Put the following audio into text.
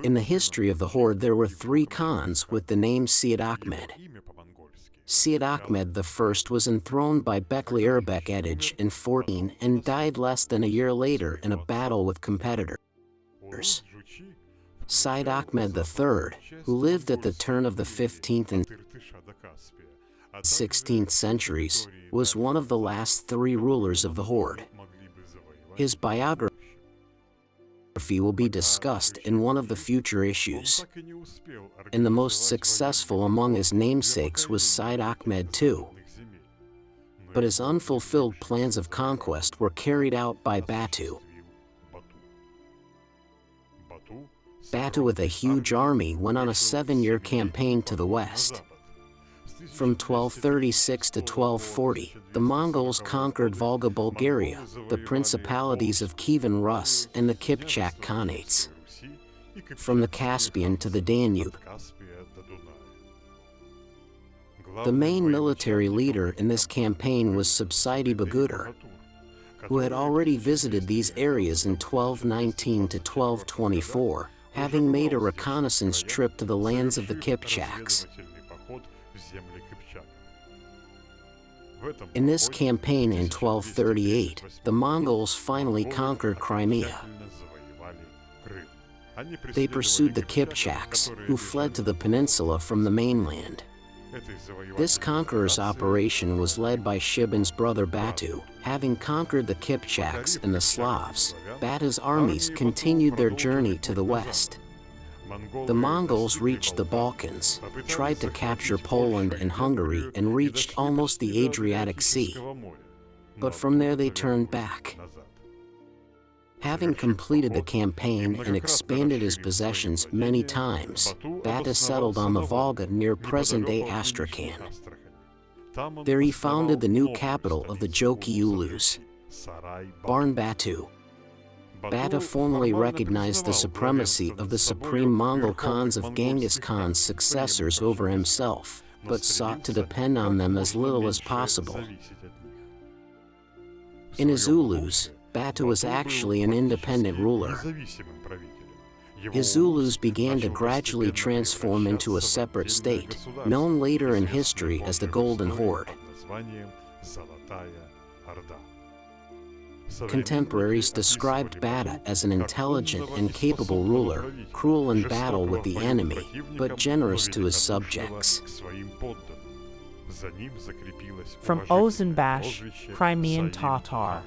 In the history of the Horde there were 3 Khans with the name Seyyid Ahmed. Seyyid Ahmed I was enthroned by Bekli Erbek Edij in 14 and died less than a year later in a battle with competitors. Seyyid Ahmed III, who lived at the turn of the 15th and 16th centuries, was one of the last 3 rulers of the Horde. His biography will be discussed in one of the future issues. And the most successful among his namesakes was Seyyid Ahmed II. But his unfulfilled plans of conquest were carried out by Batu. Batu with a huge army went on a 7-year campaign to the west. From 1236 to 1240, the Mongols conquered Volga Bulgaria, the principalities of Kievan Rus and the Kipchak Khanates. From the Caspian to the Danube. The main military leader in this campaign was Subsidi Bagudur, who had already visited these areas in 1219 to 1224, having made a reconnaissance trip to the lands of the Kipchaks. In this campaign in 1238, the Mongols finally conquered Crimea. They pursued the Kipchaks, who fled to the peninsula from the mainland. This conqueror's operation was led by Shibin's brother Batu. Having conquered the Kipchaks and the Slavs, Batu's armies continued their journey to the west. The Mongols reached the Balkans, tried to capture Poland and Hungary, and reached almost the Adriatic Sea. But from there they turned back. Having completed the campaign and expanded his possessions many times, Batu settled on the Volga near present-day Astrakhan. There he founded the new capital of the Joki Ulus, Barn Batu. Batu formally recognized the supremacy of the supreme Mongol Khans of Genghis Khan's successors over himself, but sought to depend on them as little as possible. In his Ulus, Batu was actually an independent ruler. His Ulus began to gradually transform into a separate state, known later in history as the Golden Horde. Contemporaries described Batu as an intelligent and capable ruler, cruel in battle with the enemy, but generous to his subjects. From Ozenbash, Crimean Tatar.